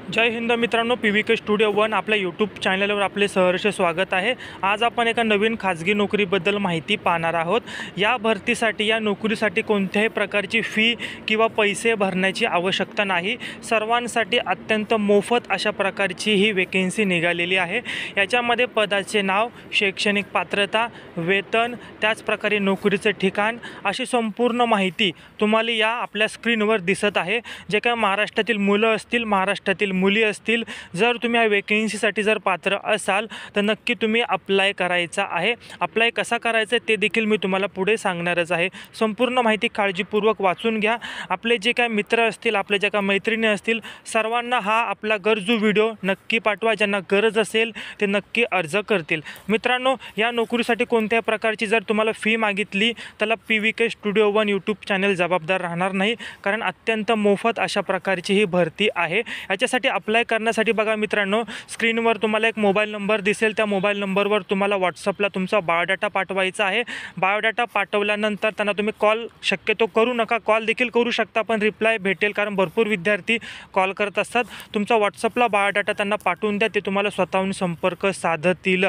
जय हिंद मित्रांनो, PVK studio 1 आपल्या YouTube चॅनलवर आपले सहर्ष स्वागत आहे। आज आपण एका नवीन खाजगी नोकरीबद्दल माहिती पाहणार आहोत। या भरतीसाठी या नोकरीसाठी कोणत्याही प्रकारची फी किंवा पैसे भरण्याची आवश्यकता नाही। सर्वांसाठी अत्यंत मोफत अशा प्रकारची ही वॅकन्सी निघालेली आहे। याच्यामध्ये पदाचे नाव, शैक्षणिक पात्रता, वेतन, त्याच प्रकारे नोकरीचे ठिकाण अशी संपूर्ण माहिती तुम्हाला या आपल्या स्क्रीनवर दिसत आहे। जे काही महाराष्ट्रातील मुलं असतील, महाराष्ट्रातील मुली असतील, जर तुम्ही या वॅकन्सीसाठी जर पात्र असाल तर नक्की तुम्ही अप्लाय करायचा आहे। अप्लाय कसा करायचा ते देखील मी तुम्हाला पुढे सांगणारच आहे। संपूर्ण माहिती काळजीपूर्वक वाचून घ्या। आपले जे काही मित्र असतील, आपले जे काही मैत्रिणी असतील, सर्वांना हा आपला गरजू व्हिडिओ नक्की पाठवा। ज्यांना गरज असेल ते नक्की अर्ज करतील। मित्रांनो, या नोकरीसाठी कोणत्याही प्रकारची जर तुम्हाला फी मागितली त्याला PVK स्टुडिओ 1 यूट्यूब चॅनल जबाबदार राहणार नाही, कारण अत्यंत मोफत अशा प्रकारची ही भरती आहे। याच्यासाठी अप्लाय करण्यासाठी बघा मित्रांनो, स्क्रीनवर तुम्हाला एक मोबाईल नंबर दिसेल। त्या मोबाईल नंबरवर तुम्हाला व्हॉट्सअपला तुमचा बायोडाटा पाठवायचा आहे। बायोडाटा पाठवल्यानंतर त्यांना तुम्ही कॉल शक्यतो करू नका, कॉल देखील करू शकता पण रिप्लाय भेटेल, कारण भरपूर विद्यार्थी कॉल करत असतात। तुमचा व्हॉट्सअपला बायोडाटा त्यांना पाठवून द्या, ते तुम्हाला स्वतःहून संपर्क साधतील।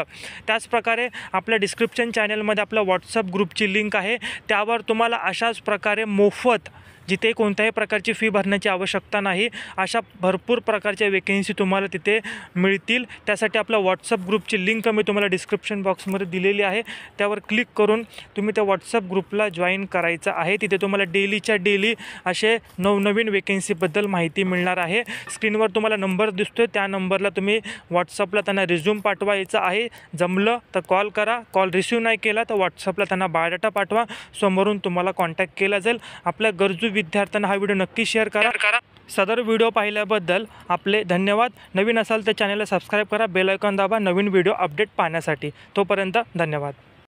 त्याच प्रकारे आपल्या डिस्क्रिप्शन चॅनलमध्ये आपल्या व्हॉट्सअप ग्रुपची लिंक आहे, त्यावर तुम्हाला अशाच प्रकारे मोफत, जिथे कोणत्याही प्रकारची फी भरण्याची आवश्यकता नाही, अशा भरपूर प्रकारच्या वॅकन्सी तुम्हाला तिथे मिळतील। त्यासाठी आपल्या व्हॉट्सअप ग्रुपची लिंक मी तुम्हाला डिस्क्रिप्शन बॉक्समध्ये दिलेली आहे, त्यावर क्लिक करून तुम्ही त्या व्हॉट्सअप ग्रुपला जॉईन करायचं आहे। तिथे तुम्हाला डेलीच्या डेली असे नवनवीन वॅकन्सीबद्दल माहिती मिळणार आहे। स्क्रीनवर तुम्हाला नंबर दिसतोय, त्या नंबरला तुम्ही व्हॉट्सअपला त्यांना रिझ्यूम पाठवायचा आहे। जमलं तर कॉल करा, कॉल रिसीव नाही केला तर व्हॉट्सअपला त्यांना बायोडाटा पाठवा, समोरून तुम्हाला कॉन्टॅक्ट केला जाईल। आपल्या गरजू विद्यार्थ्यांना हा व्हिडिओ नक्की शेअर करा। सदर व्हिडिओ पाहिल्याबद्दल आपले धन्यवाद। नवीन असाल तर चॅनलला सबस्क्राईब करा, बेल आयकॉन दाबा नवीन व्हिडिओ अपडेट पाहण्यासाठी। तोपर्यंत धन्यवाद।